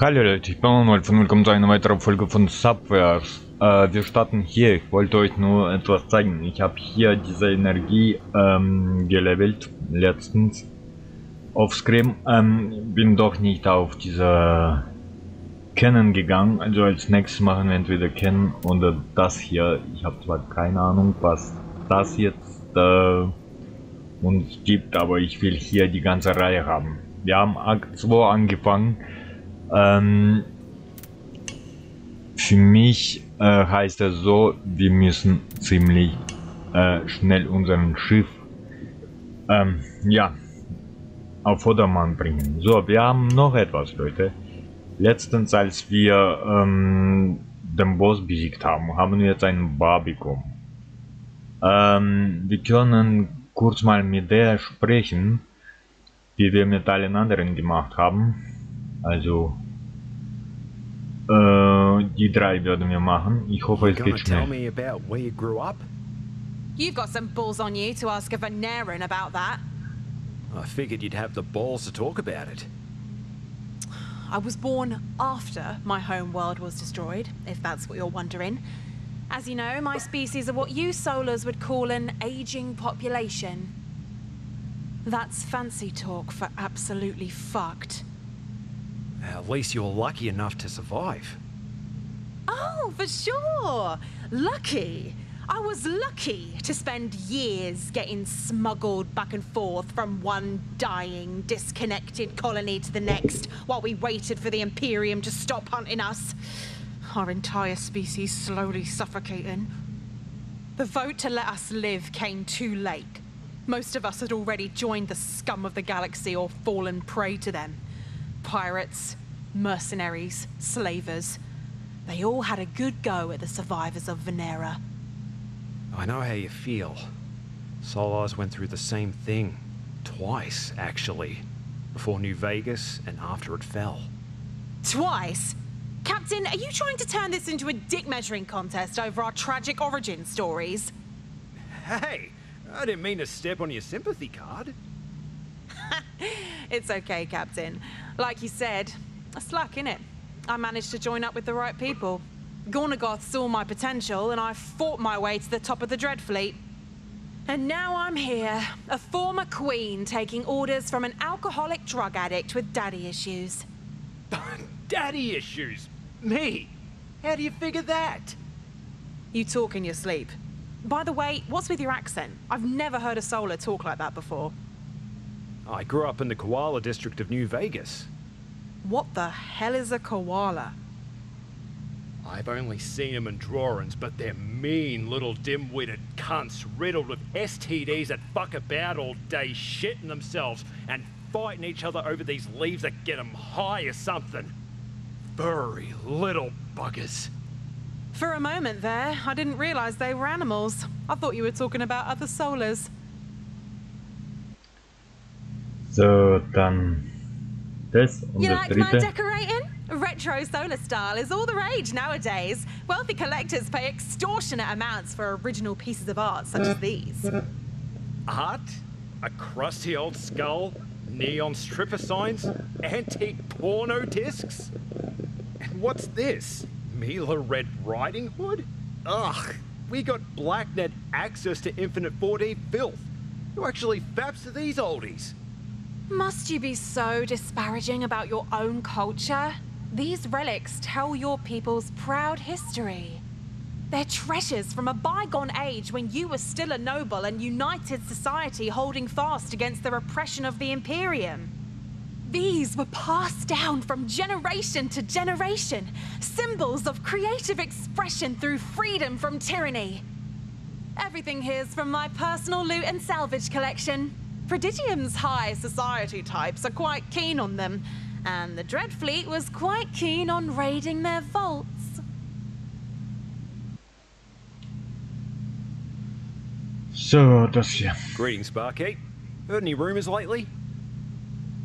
Hallo Leute, ich bin Manuel von willkommen zu einer weiteren Folge von Subverse. Wir starten hier. Ich wollte euch nur etwas zeigen. Ich habe hier diese Energie gelevelt letztens offscreen. Bin doch nicht auf diese Kennen gegangen. Also als nächstes machen wir entweder Kennen oder das hier. Ich habe zwar keine Ahnung, was das jetzt uns gibt, aber ich will hier die ganze Reihe haben. Wir haben Akt 2 angefangen. Für mich heißt es so, wir müssen ziemlich schnell unseren Schiff ja, auf Vordermann bringen. So, wir haben noch etwas, Leute. Letztens, als wir den Boss besiegt haben, haben wir jetzt einen Bar bekommen. Wir können kurz mal mit der sprechen, wie wir mit allen anderen gemacht haben. Also die drei werden wir machen. Ich hoffe, es geht schnell. You've got some balls on you to ask a Veneran about that. I figured you'd have the balls to talk about it. I was born after my home world was destroyed, if that's what you're wondering. As you know, my species are what you Solars would call an aging population. That's fancy talk for absolutely fucked. At least you're lucky enough to survive. Oh, for sure! Lucky! I was lucky to spend years getting smuggled back and forth from one dying, disconnected colony to the next while we waited for the Imperium to stop hunting us. Our entire species slowly suffocating. The vote to let us live came too late. Most of us had already joined the scum of the galaxy or fallen prey to them. Pirates, mercenaries, slavers. They all had a good go at the survivors of Venera. I know how you feel. Solars went through the same thing. Twice, actually. Before New Vegas and after it fell. Twice? Captain, are you trying to turn this into a dick measuring contest over our tragic origin stories? Hey, I didn't mean to step on your sympathy card. It's okay, Captain. Like you said, that's luck, innit? I managed to join up with the right people. Gornagoth saw my potential, and I fought my way to the top of the Dreadfleet. And now I'm here, a former queen taking orders from an alcoholic drug addict with daddy issues. Daddy issues? Me? How do you figure that? You talk in your sleep. By the way, what's with your accent? I've never heard a Solar talk like that before. I grew up in the Koala district of New Vegas. What the hell is a koala? I've only seen them in drawings, but they're mean little dim-witted cunts riddled with STDs that fuck about all day, shitting themselves and fighting each other over these leaves that get them high or something. Furry little buggers. For a moment there, I didn't realize they were animals. I thought you were talking about other Solars. So, dann das und You das like my dritte. decorating? Retro Solar style is all the rage nowadays. Wealthy collectors pay extortionate amounts for original pieces of art such as these. Art? A crusty old skull? Neon stripper signs? Antique porno discs? And what's this? Mila Red Riding Hood? Ugh, we got Blacknet access to infinite 4D filth. Who actually faps to these oldies? Must you be so disparaging about your own culture? These relics tell your people's proud history. They're treasures from a bygone age when you were still a noble and united society holding fast against the repression of the Imperium. These were passed down from generation to generation, symbols of creative expression through freedom from tyranny. Everything here's from my personal loot and salvage collection. Prodigium's high society types are quite keen on them, and the Dreadfleet was quite keen on raiding their vaults. So, das hier. Greetings, Barkeep. Heard any rumors lately?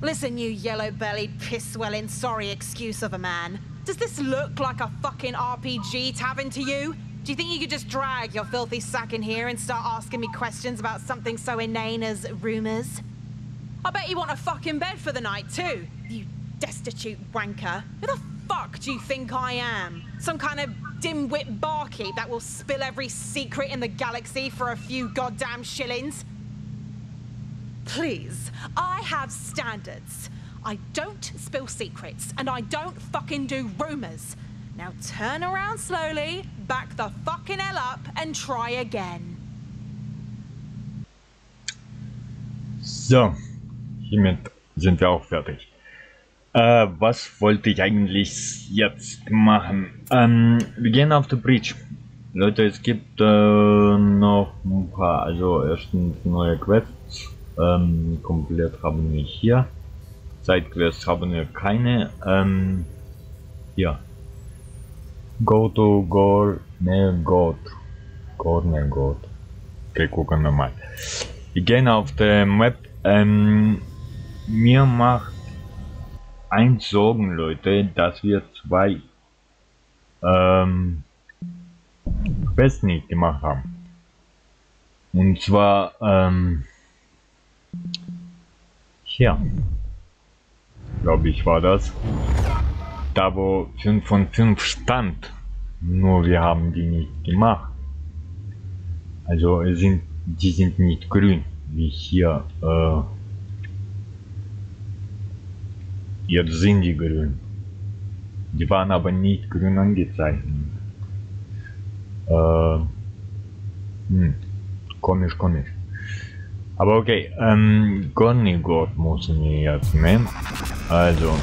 Listen, you yellow-bellied, piss-swelling, sorry excuse of a man. Does this look like a fucking RPG tavern to you? Do you think you could just drag your filthy sack in here and start asking me questions about something so inane as rumors? I bet you want a fucking bed for the night, too. You destitute wanker. Who the fuck do you think I am? Some kind of dim-wit barkeep that will spill every secret in the galaxy for a few goddamn shillings? Please, I have standards. I don't spill secrets, and I don't fucking do rumors. Now turn around slowly, back the fucking hell up, and try again. So, hiermit sind wir auch fertig. Was wollte ich eigentlich jetzt machen? Wir gehen auf die Bridge. Leute, es gibt noch ein paar, also erstens neue Quests. Komplett haben wir hier. Sidequests haben wir keine. Hier. Go to Gornegot. Okay, gucken wir mal. Wir gehen auf der Map. Mir macht eins Sorgen, Leute, dass wir zwei Quests nicht gemacht haben. Und zwar hier, glaube ich, war das. Da wo 5 von 5 stand. Nur wir haben die nicht gemacht. Also die sind nicht grün, wie hier. Jetzt sind die grün. Die waren aber nicht grün angezeichnet. Komisch. Aber okay, Gornigot müssen wir jetzt nehmen. Also,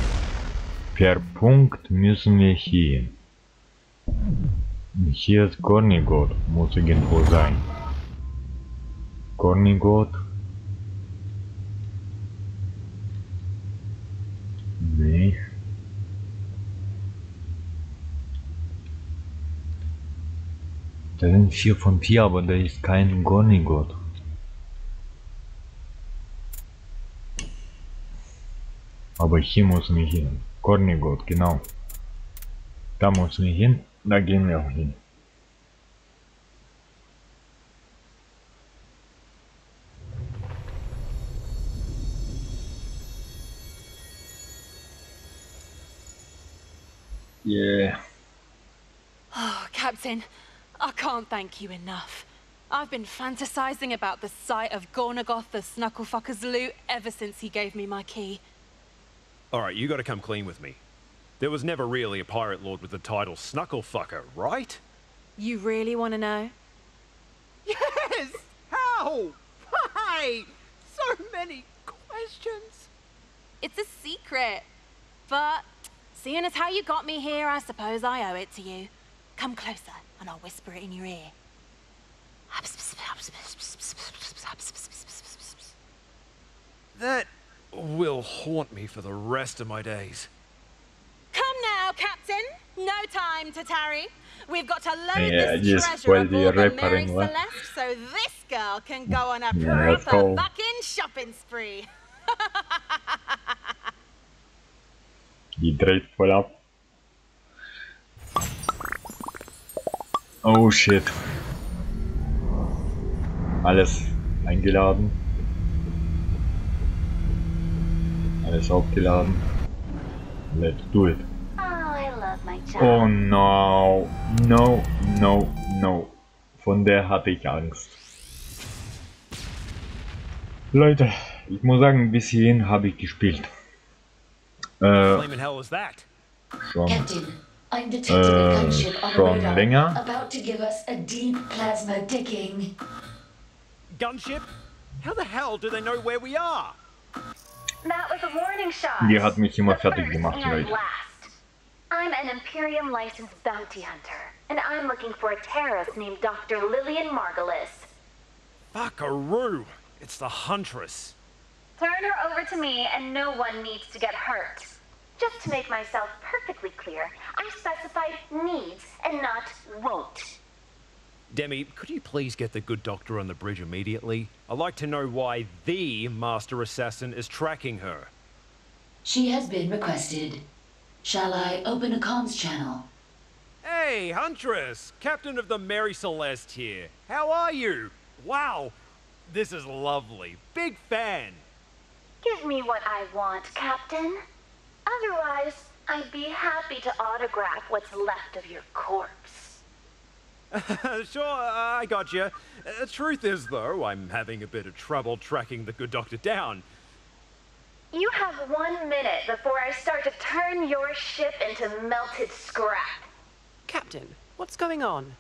per Punkt müssen wir hier. Hier ist Gornigot, muss irgendwo sein. Gornigot. Nee. Da sind 4 von 4, aber da ist kein Gornigot. Aber hier müssen wir hin. Gornigot, genau. Da müssen wir hin, da gehen wir auch hin. Yeah. Oh, Captain, I can't thank you enough. I've been fantasizing about the sight of Gornagoth the Snucklefucker's loot ever since he gave me my key. Alright, you gotta come clean with me. There was never really a pirate lord with the title Snucklefucker, right? You really want to know? Yes! How? Why? So many questions. It's a secret. But seeing as how you got me here, I suppose I owe it to you. Come closer, and I'll whisper it in your ear. That will haunt me for the rest of my days. Come now, Captain. No time to tarry. We've got to load Yeah, this just treasure while the aboard the Mary repairing one. Celeste so this girl can go on a Yeah, let's proper go. fucking shopping spree. Die dreht voll ab. Oh shit. Alles eingeladen. Alles aufgeladen. Let's do it. Oh, I love my job. Oh no. No. Von der hatte ich Angst. Leute, ich muss sagen, bis hierhin habe ich gespielt. Flaming hell was that? Schon. Captain, I'm detecting a gunship on the schon radar, länger. about to give us a deep plasma digging. Gunship? How the hell do they know where we are? That was a warning shot. Die hat mich immer The fertig first gemacht, and Leute. last. I'm an Imperium licensed bounty hunter, and I'm looking for a terrorist named Dr. Lillian Margulis. Fuckaroo! It's the Huntress. Turn her over to me, and no one needs to get hurt. Just to make myself perfectly clear, I specified needs and not won't. Demi, could you please get the good doctor on the bridge immediately? I'd like to know why the Master Assassin is tracking her. She has been requested. Shall I open a comms channel? Hey, Huntress! Captain of the Mary Celeste here. How are you? Wow, this is lovely. Big fan. Give me what I want, Captain. Otherwise, I'd be happy to autograph what's left of your corpse. Sure, I got you. Truth is, though, I'm having a bit of trouble tracking the good doctor down. You have 1 minute before I start to turn your ship into melted scrap. Captain, what's going on?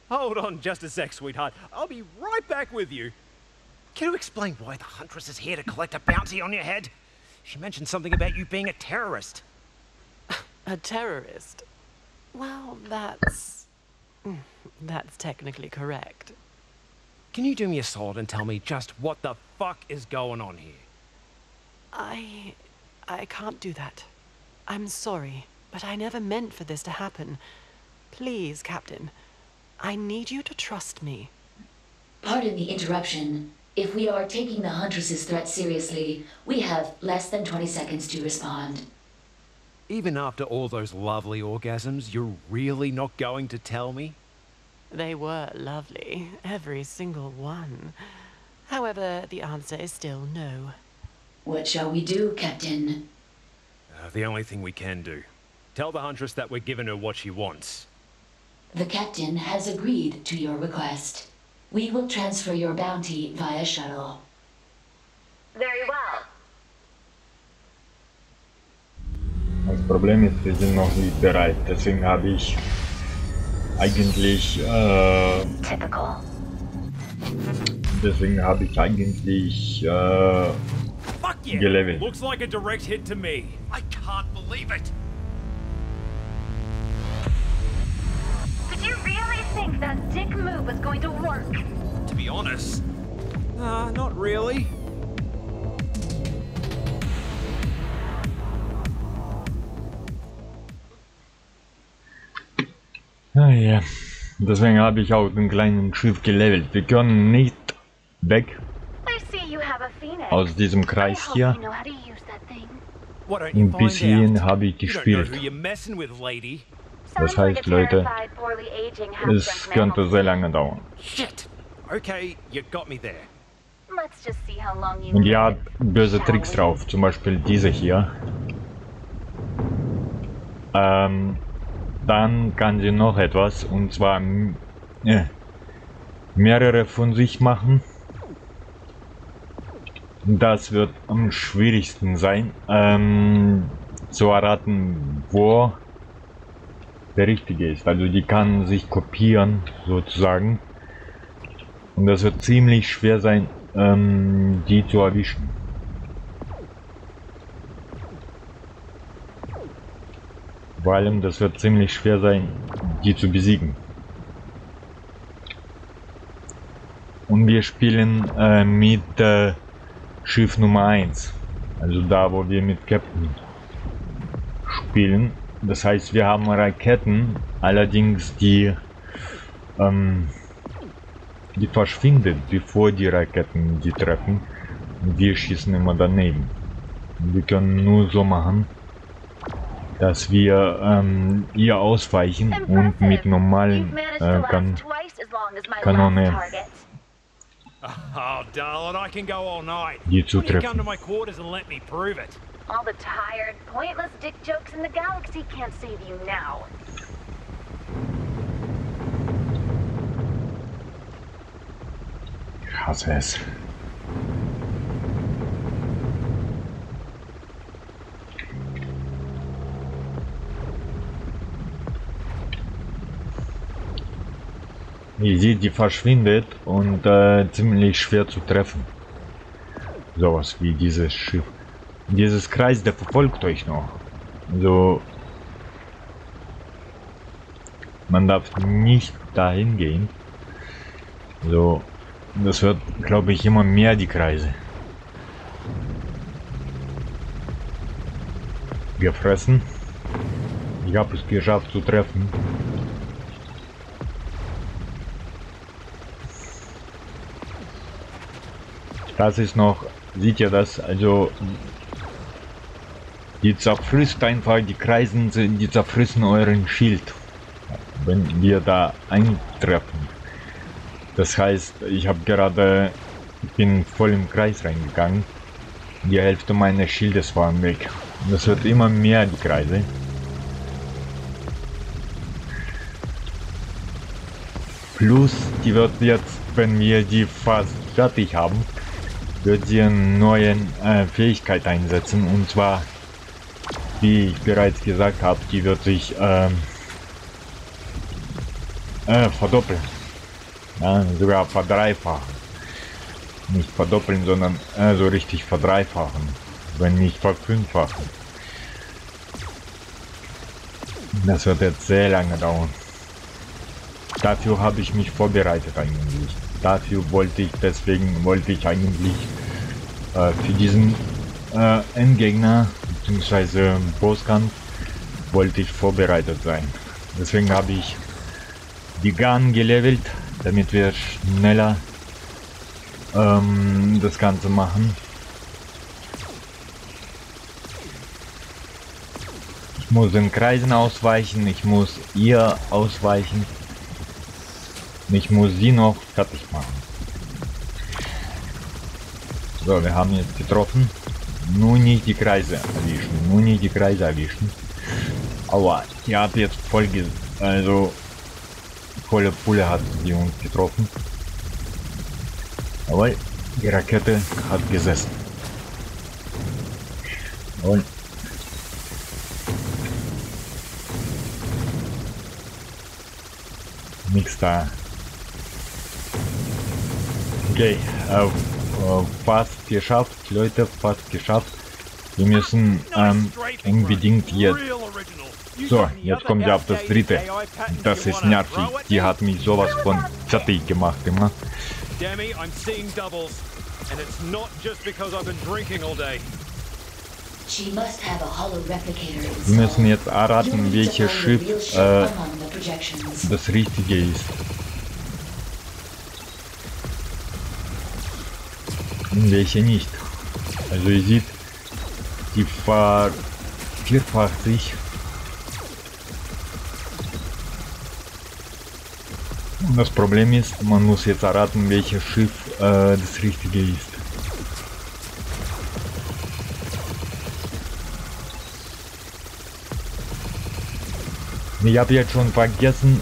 Hold on just a sec, sweetheart. I'll be right back with you. Can you explain why the Huntress is here to collect a bounty on your head? She mentioned something about you being a terrorist. A terrorist? Well, that's technically correct. Can you do me a solid and tell me just what the fuck is going on here? I can't do that. I'm sorry, but I never meant for this to happen. Please, Captain, I need you to trust me. Pardon the interruption. If we are taking the Huntress's threat seriously, we have less than 20 seconds to respond. Even after all those lovely orgasms, you're really not going to tell me? They were lovely, every single one. However, the answer is still no. What shall we do, Captain? The only thing we can do. Tell the Huntress that we're giving her what she wants. The Captain has agreed to your request. We will transfer your bounty via shuttle. Very well. Das Problem ist, wir sind noch nicht bereit. Deswegen habe ich eigentlich Typical. Fuck yeah! gelevelt. Looks like a direct hit to me. I can't believe it. Did you really think that dick move was going to work? To be honest, not really. Ah ja, deswegen habe ich auch den kleinen Schiff gelevelt. Wir können nicht weg I see you have a phoenix. aus diesem Kreis I hope hier. you know how to use that thing. Why don't you Und bis find hierhin out? habe ich You don't know who gespielt. you're messing with, lady. Das Sounds like heißt, a Leute, terrified, poorly aging es half-drunk könnte mammal. sehr lange dauern. Shit. Okay, you got me there. Let's just see how long you Und die hat live, böse shall Tricks we? drauf, zum Beispiel diese hier. Dann kann sie noch etwas, und zwar mehrere von sich machen. Das wird am schwierigsten sein, zu erraten, wo der richtige ist. Also die kann sich kopieren, sozusagen. Und das wird ziemlich schwer sein, die zu erwischen. Vor allem, das wird ziemlich schwer sein, die zu besiegen. Und wir spielen mit Schiff Nummer 1. Also da, wo wir mit Captain spielen. Das heißt, wir haben Raketen, allerdings die verschwindet, bevor die Raketen die treffen. Und wir schießen immer daneben. Und wir können nur so machen, dass wir ihr ausweichen und mit normalen Kanone Oh, darling, I can go all night. die Why don't you come to zutreffen. my quarters and let me prove it? All the tired, pointless dick jokes in the galaxy can't save you now. Ich hasse es. Ihr seht, die verschwindet und ziemlich schwer zu treffen. Sowas wie dieses Schiff. Dieses Kreis, der verfolgt euch noch. Also man darf nicht dahin gehen. So, das wird, glaube ich, immer mehr die Kreise. Gefressen. Ich habe es geschafft zu treffen. Das ist noch, sieht ihr das? Also die zerfrisst einfach, die Kreisen, die zerfrissen euren Schild, wenn wir da eintreffen. Das heißt, ich bin voll im Kreis reingegangen. Die Hälfte meines Schildes war weg. Das wird immer mehr, die Kreise. Plus, die wird jetzt, wenn wir die fast fertig haben, wird sie eine neue Fähigkeit einsetzen. Und zwar, wie ich bereits gesagt habe, die wird sich verdoppeln. Ja, sogar verdreifachen. Nicht verdoppeln, sondern so richtig verdreifachen. Wenn nicht verfünffachen. Das wird jetzt sehr lange dauern. Dafür habe ich mich vorbereitet eigentlich. Deswegen wollte ich eigentlich für diesen Endgegner bzw. Bosskampf wollte ich vorbereitet sein. Deswegen habe ich die Gun gelevelt, damit wir schneller das Ganze machen. Ich muss den Kreisen ausweichen, ich muss ihr ausweichen. Ich muss sie noch fertig machen. So, wir haben jetzt getroffen. Nur nicht die Kreise erwischen. Nur nicht die Kreise erwischen. Aber die hat jetzt volle Pulle hat sie uns getroffen. Aber die Rakete hat gesessen. Und nichts da. Okay, fast geschafft, Leute, fast geschafft. Wir müssen unbedingt jetzt. So, jetzt kommt ja auf das dritte. Das ist nervig. Die hat mich sowas von fertig gemacht immer. Demi, I'm seeing doubles, and it's not just because I've been drinking all day. She must have a hollow replicator installed. Wir müssen jetzt erraten, welches Schiff das richtige ist. Und welche nicht. Also ihr seht, die vervierfacht sich. Und das Problem ist, man muss jetzt erraten, welches Schiff das richtige ist. Ich habe jetzt schon vergessen,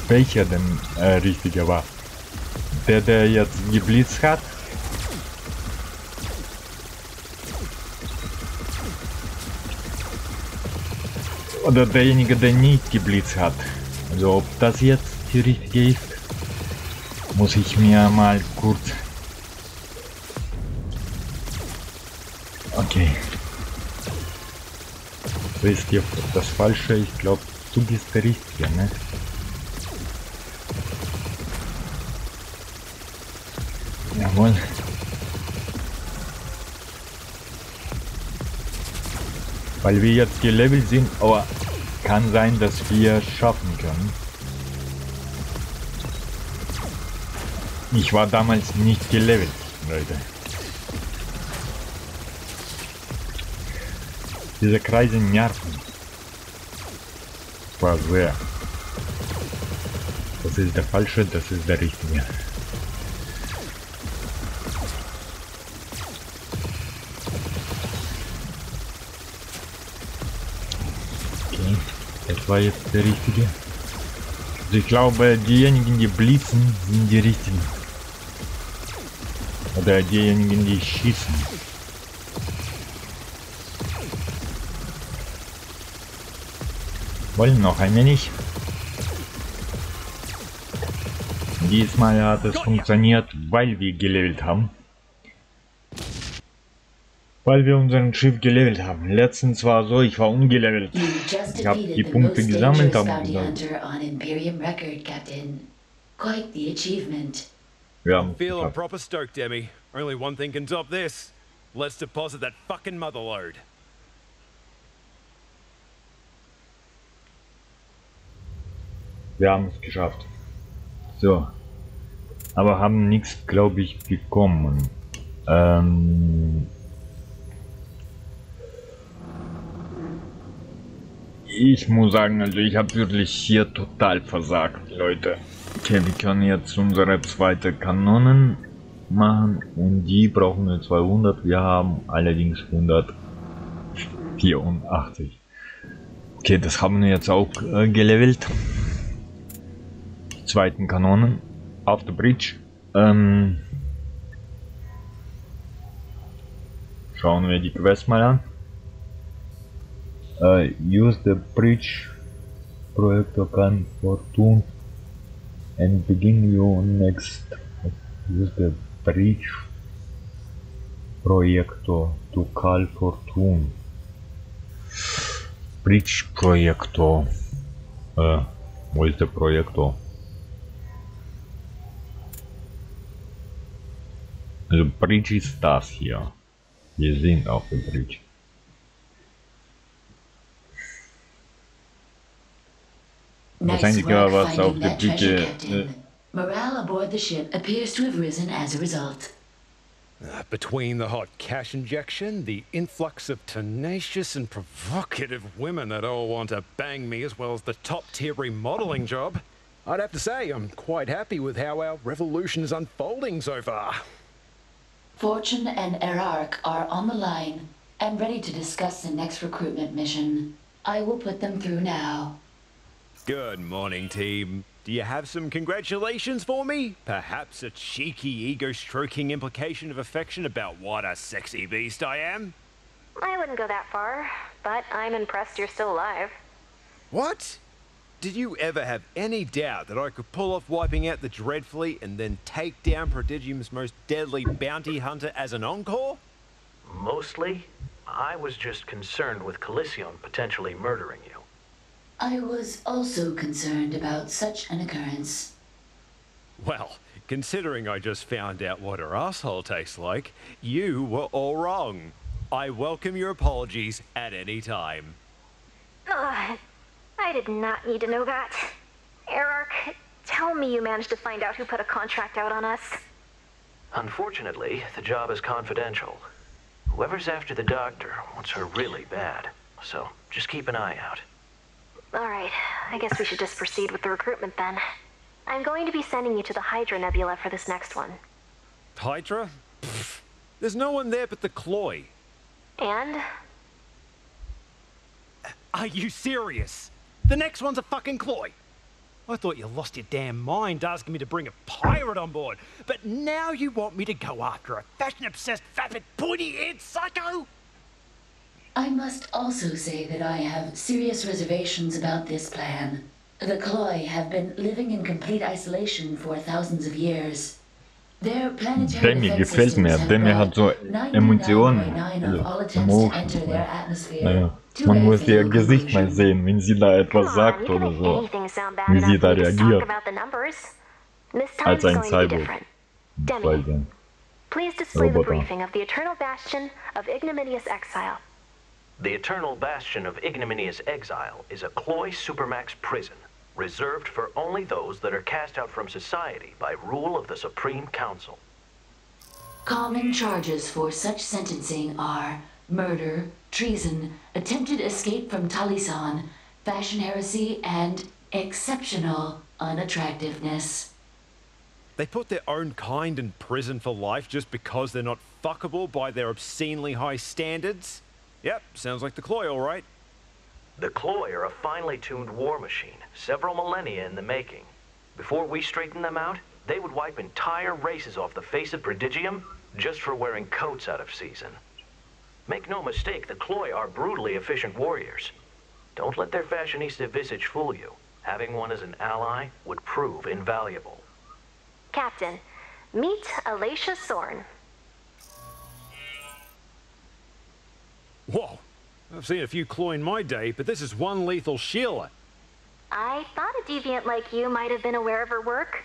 welcher denn richtige war. Der jetzt geblitzt hat. Oder derjenige, der nicht geblitzt hat. Also ob das jetzt die richtige ist, muss ich mir mal kurz... Okay. So ist hier das Falsche. Ich glaube, du bist der Richtige, ne? Jawohl. Weil wir jetzt gelevelt sind, aber kann sein, dass wir schaffen können. Ich war damals nicht gelevelt, Leute. Diese Kreise nerven. War sehr. Das ist der falsche, das ist der richtige. Das war jetzt der richtige. Also ich glaube, diejenigen, die blitzen, sind die richtigen. Oder diejenigen, die schießen. Wollen noch ein wenig. Diesmal hat es funktioniert, weil wir gelevelt haben. Weil wir unseren Schiff gelevelt haben. Letztens war so, ich war ungelevelt. Ich habe die Punkte gesammelt, aber ja, Feel I'm proper stoked, Demi. Only one thing can top this. Let's deposit that fucking motherload. wir haben es geschafft. So. Aber haben nichts, glaube ich, bekommen. Ich muss sagen, also ich habe wirklich hier total versagt, Leute. Okay, wir können jetzt unsere zweite Kanonen machen und die brauchen nur 200. Wir haben allerdings 184. Okay, das haben wir jetzt auch gelevelt. Die zweiten Kanonen auf der Bridge. Schauen wir die Quest mal an. Use the bridge projector can fortune and begin your next. Use the bridge projector to call fortune. Bridge projector. Wo ist der Projektor? Also Bridge ist das hier. Wir sind auf der Bridge. Nice work finding that treasure, Captain. Morale aboard the ship appears to have risen as a result. Between the hot cash injection, the influx of tenacious and provocative women that all want to bang me, as well as the top-tier remodeling job, I'd have to say I'm quite happy with how our revolution is unfolding so far. Fortune and Erark are on the line and ready to discuss the next recruitment mission. I will put them through now. Good morning, team. Do you have some congratulations for me? Perhaps a cheeky ego-stroking implication of affection about what a sexy beast I am? I wouldn't go that far, but I'm impressed you're still alive. What? Did you ever have any doubt that I could pull off wiping out the Dread Fleet and then take down Prodigium's most deadly bounty hunter as an encore? Mostly, I was just concerned with Coliseon potentially murdering you. I was also concerned about such an occurrence. Well, considering I just found out what her asshole tastes like, you were all wrong. I welcome your apologies at any time. Ugh, I did not need to know that. Erark, tell me you managed to find out who put a contract out on us. Unfortunately, the job is confidential. Whoever's after the doctor wants her really bad, so just keep an eye out. Alright, I guess we should just proceed with the recruitment then. I'm going to be sending you to the Hydra Nebula for this next one. Hydra? Pfft, there's no one there but the Cloy. And? Are you serious? The next one's a fucking Cloy. I thought you lost your damn mind asking me to bring a pirate on board, but now you want me to go after a fashion-obsessed, vapid, pointy-eared psycho? I must also say that I have serious reservations about this plan. The Cloy have been living in complete isolation for thousands of years. Their planetary Demi defense gefällt mir. systems have Demi hat so brought Emotionen. 99.9 of all attempts to Emotions. enter their atmosphere. Naja, to man a muss ihr failed Gesicht mal conclusion. sehen, wenn sie da etwas Come sagt on, you oder can make so. anything sound bad Wie enough sie da for me to talk reagiert. about the numbers. This Als time's ein going to be Cyborg. different. Weil Demi, sein please display the Roboter. briefing of the Eternal Bastion of Ignominious Exile. The Eternal Bastion of Ignominious Exile is a Cloy Supermax prison, reserved for only those that are cast out from society by rule of the Supreme Council. Common charges for such sentencing are murder, treason, attempted escape from Talisan, fashion heresy, and exceptional unattractiveness. They put their own kind in prison for life just because they're not fuckable by their obscenely high standards? Yep, sounds like the Cloy, all right. The Cloy are a finely tuned war machine, several millennia in the making. Before we straighten them out, they would wipe entire races off the face of Prodigium just for wearing coats out of season. Make no mistake, the Cloy are brutally efficient warriors. Don't let their fashionista visage fool you. Having one as an ally would prove invaluable. Captain, meet Alacia Sorn. Whoa, I've seen a few Cloy in my day, but this is one lethal Sheila. I thought a deviant like you might have been aware of her work.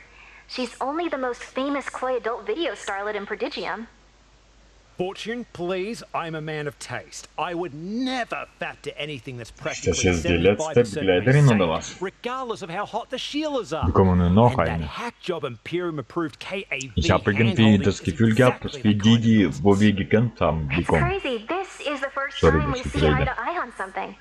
She's only the most famous Cloy adult video starlet in Prodigium. Fortune, please, I'm a man of taste. I would never fat to anything that's practically Das ist die 75% letzte Begleiterin oder was? regardless of how hot the Sheilas are. Bekommen wir noch And that eine. hackjob Imperium approved KAV Ich habe irgendwie das Gefühl gehabt, dass wir die, wo wir gekämpft haben, It's bekommen. crazy. This is the first Sorry, time we Mr. see eye Trader. to eye on something.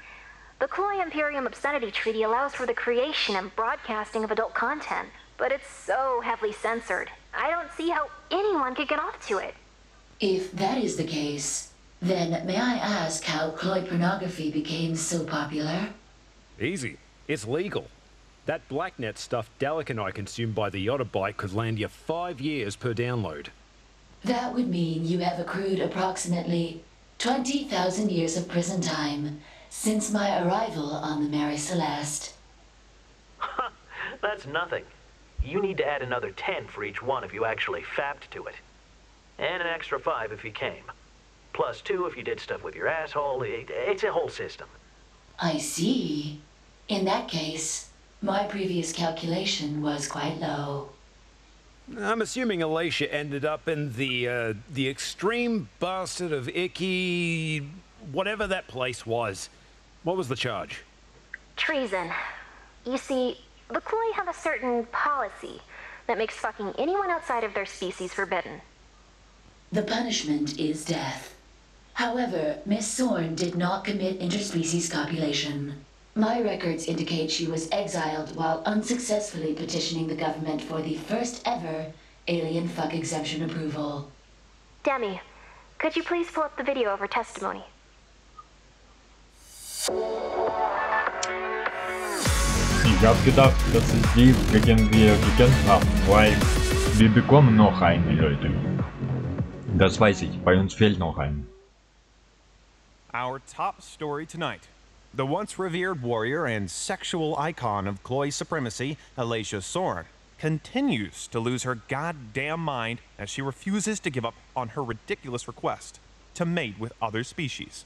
The Cloy Imperium Obscenity Treaty allows for the creation and broadcasting of adult content, but it's so heavily censored. I don't see how anyone could get off to it. If that is the case, then may I ask how Chloe pornography became so popular? Easy. It's legal. That blacknet stuff Dalek and I consumed by the Yottobite could land you 5 years per download. That would mean you have accrued approximately 20,000 years of prison time since my arrival on the Mary Celeste. That's nothing. You need to add another 10 for each one if you actually fapped to it. And an extra 5 if you came. Plus 2 if you did stuff with your asshole. It's a whole system. I see. In that case, my previous calculation was quite low. I'm assuming Alicia ended up in the extreme bastard of icky... whatever that place was. What was the charge? Treason. You see, the Chloe have a certain policy that makes fucking anyone outside of their species forbidden. The punishment is death. However, Miss Sorn did not commit interspecies copulation. My records indicate she was exiled while unsuccessfully petitioning the government for the first ever alien fuck exemption approval. Demi, could you please pull up the video of her testimony? Ich hab gedacht, das ist die, gegen wir gekämpft haben, weil wir bekommen noch eine, Leute. Das weiß ich, bei uns fehlt noch ein. Our top story tonight. The once revered warrior and sexual icon of Chloe supremacy, Alicia Sorn, continues to lose her goddamn mind as she refuses to give up on her ridiculous request to mate with other species.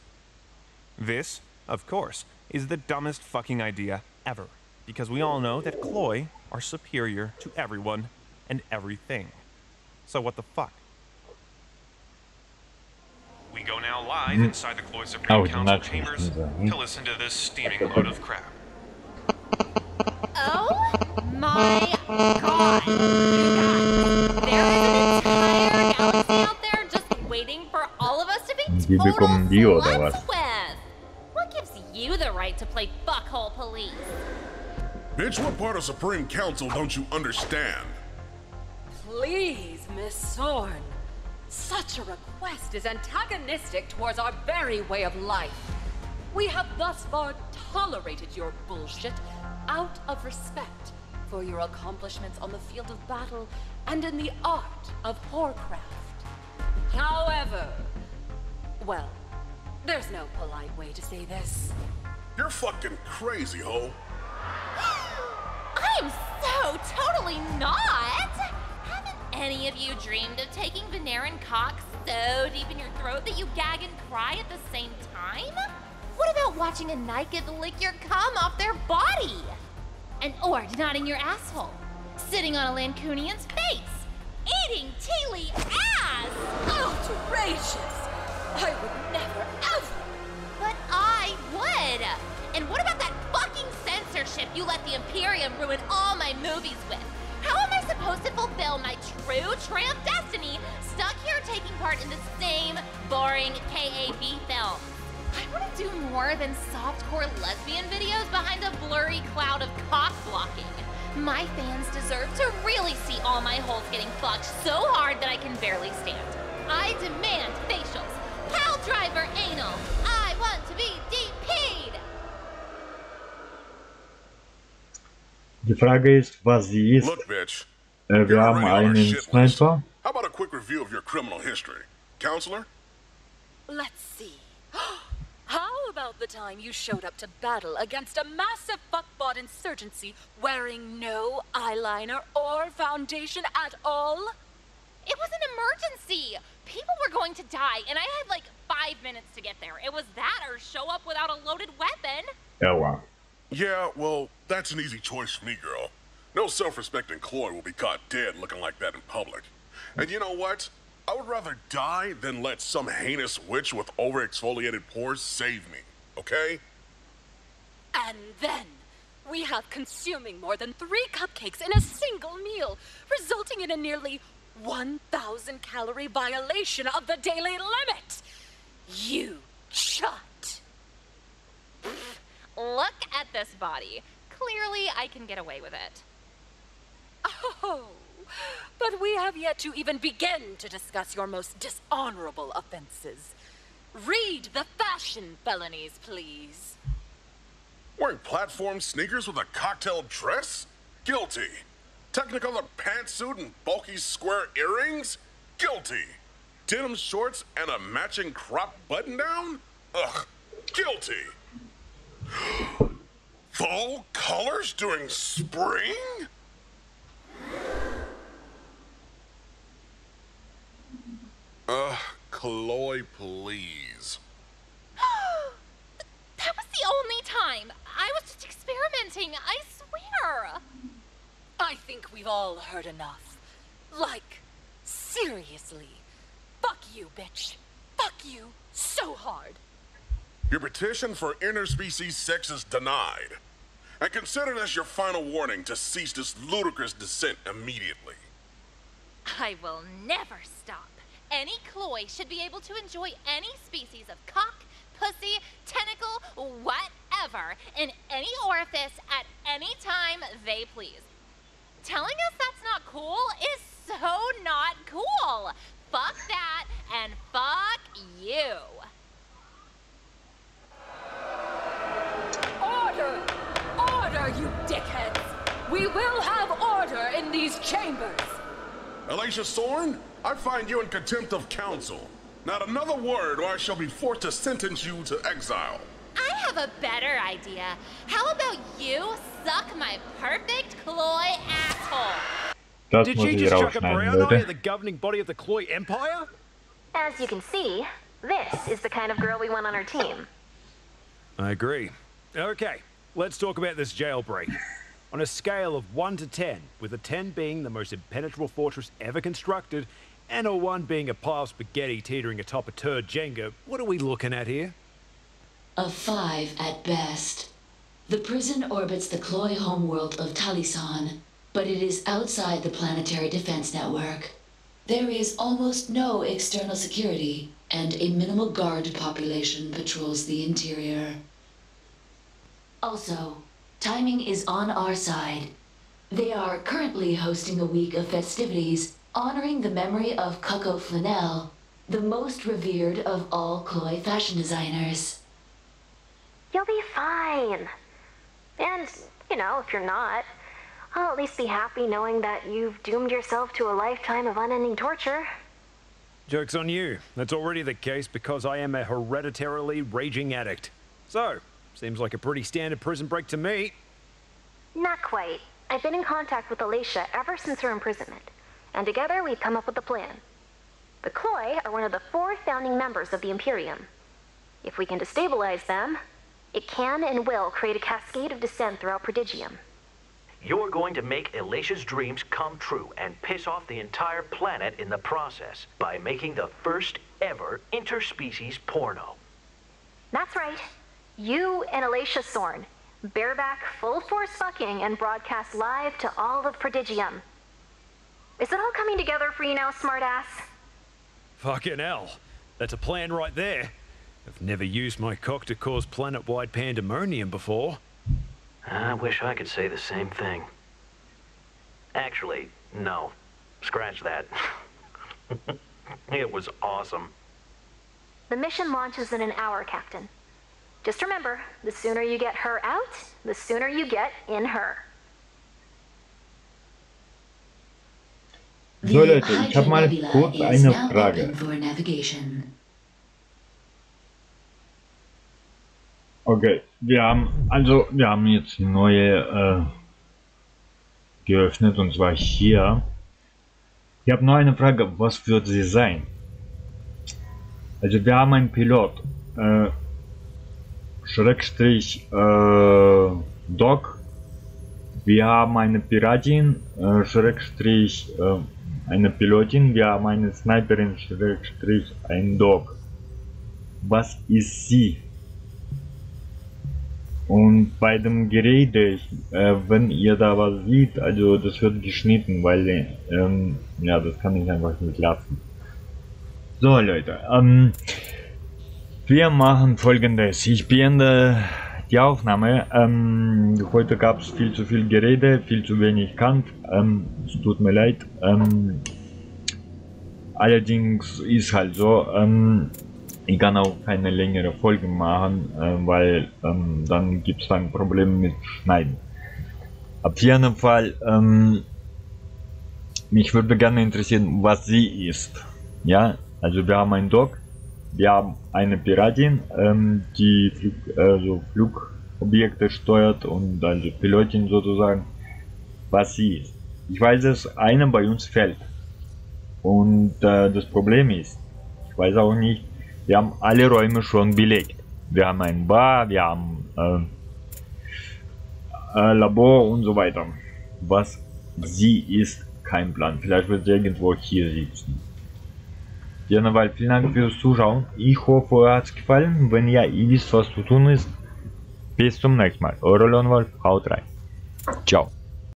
This, of course, is the dumbest fucking idea ever, because we all know that Chloe are superior to everyone and everything. So what the fuck? We go now live inside the Chloe Supreme Council chambers to listen to this steaming load of crap. Oh my god! You guys, there is an entire galaxy out there just waiting for all of us to be total sluts with! What gives you the right to play fuckhole police? Bitch, what part of Supreme Council don't you understand? Please, Miss Sorn. Such a request is antagonistic towards our very way of life. We have thus far tolerated your bullshit out of respect for your accomplishments on the field of battle and in the art of whorecraft. However, well, there's no polite way to say this. You're fucking crazy, ho. I am so totally not! Haven't any of you dreamed of taking Veneran cock so deep in your throat that you gag and cry at the same time? What about watching a naked lick your cum off their body? And or nodding your asshole, sitting on a Lancunian's face, eating Teely ass! Outrageous! I would never, ever! But I would! And what about that fucking censorship you let the Imperium ruin all my movies with? How am I supposed to fulfill my true tramp destiny stuck here taking part in the same boring KAB film? I want to do more than softcore lesbian videos behind a blurry cloud of cock blocking. My fans deserve to really see all my holes getting fucked so hard that I can barely stand. I demand facials, pal driver anal. I want to be DP'd. Die Frage ist, was sie ist. Look, bitch. Wir haben einen Sniper. How about a quick review of your criminal history? Counselor? Let's see. How about the time you showed up to battle against a massive fuckbot insurgency wearing no eyeliner or foundation at all? It was an emergency. People were going to die, and I had like 5 minutes to get there. It was that or show up without a loaded weapon. Ja, wow. Yeah, well, that's an easy choice for me, girl. No self-respecting Chloe will be caught dead looking like that in public. And you know what? I would rather die than let some heinous witch with over-exfoliated pores save me, okay? And then we have consuming more than 3 cupcakes in a single meal, resulting in a nearly 1,000 calorie violation of the daily limit. You shut. Look at this body. Clearly, I can get away with it. Oh, But we have yet to even begin to discuss your most dishonorable offenses. Read the fashion felonies, please. Wearing platform sneakers with a cocktail dress? Guilty. Technicolor pantsuit and bulky square earrings? Guilty. Denim shorts and a matching crop button-down? Ugh, guilty. Fall colors during spring? Chloe, please. That was the only time. I was just experimenting, I swear. I think we've all heard enough. Like, seriously. Fuck you, bitch. Fuck you so hard. Your petition for interspecies sex is denied. And consider this your final warning to cease this ludicrous descent immediately. I will never stop. Any Chloe should be able to enjoy any species of cock, pussy, tentacle, whatever, in any orifice at any time they please. Telling us that's not cool is so not cool. Fuck that, and fuck you. Order! Order, you dickheads! We will have order in these chambers! Alicia Soren, I find you in contempt of counsel. Not another word or I shall be forced to sentence you to exile. I have a better idea. How about you suck my perfect Chloe asshole? Did she just chuck a brown eye at the governing body of the Chloe Empire? As you can see, this is the kind of girl we want on our team. I agree. Okay, let's talk about this jailbreak. On a scale of 1 to 10, with a 10 being the most impenetrable fortress ever constructed, and a 1 being a pile of spaghetti teetering atop a turd Jenga, what are we looking at here? A 5 at best. The prison orbits the Chloe homeworld of Talisan, but it is outside the planetary defense network. There is almost no external security, and a minimal guard population patrols the interior. Also, timing is on our side. They are currently hosting a week of festivities honoring the memory of Coco Flanell, the most revered of all Chloe fashion designers. You'll be fine. And, you know, if you're not, I'll at least be happy knowing that you've doomed yourself to a lifetime of unending torture. Joke's on you. That's already the case because I am a hereditarily raging addict. So, seems like a pretty standard prison break to me. Not quite. I've been in contact with Alicia ever since her imprisonment, and together we've come up with a plan. The Chloe are one of the 4 founding members of the Imperium. If we can destabilize them, it can and will create a cascade of dissent throughout Prodigium. You're going to make Alicia's dreams come true and piss off the entire planet in the process by making the first ever interspecies porno. That's right. You and Alicia Soren, bareback full force fucking and broadcast live to all of Prodigium. Is it all coming together for you now, smartass? Fucking hell. That's a plan right there. I've never used my cock to cause planet-wide pandemonium before. I wish I could say the same thing. Actually, no. Scratch that. It was awesome. The mission launches in an hour, Captain. Just remember, the sooner you get her out, the sooner you get in her. So Leute, ich habe mal kurz eine Frage. Okay, wir haben jetzt die neue geöffnet, und zwar hier. Ich habe nur eine Frage, was wird sie sein? Also wir haben einen Pilot, Schrägstrich Doc. Wir haben eine Piratin, Schrägstrich eine Pilotin. Wir haben eine Sniperin, Schrägstrich ein Doc. Was ist sie? Und bei dem Gerede, wenn ihr da was seht, also das wird geschnitten, weil ja, das kann ich einfach nicht lassen. So Leute, wir machen Folgendes. Ich beende die Aufnahme. Heute gab es viel zu viel Gerede, viel zu wenig Kant. Es tut mir leid. Allerdings ist halt so, ich kann auch keine längere Folge machen, weil dann gibt es dann Probleme mit Schneiden. Auf jeden Fall, mich würde gerne interessieren, was sie ist. Ja, also wir haben einen Doc, wir haben eine Piratin, die Flugobjekte steuert und also Pilotin sozusagen, was sie ist. Ich weiß, dass einer bei uns fällt. Und das Problem ist, ich weiß auch nicht, wir haben alle Räume schon belegt. Wir haben ein Bar, wir haben Labor und so weiter. Was sie ist, kein Plan. Vielleicht wird sie irgendwo hier sitzen. Jedenfalls vielen Dank fürs Zuschauen. Ich hoffe, euch hat es gefallen. Wenn ja, ihr wisst, was zu tun ist. Bis zum nächsten Mal. Eure Lone Wolf, haut rein. Ciao.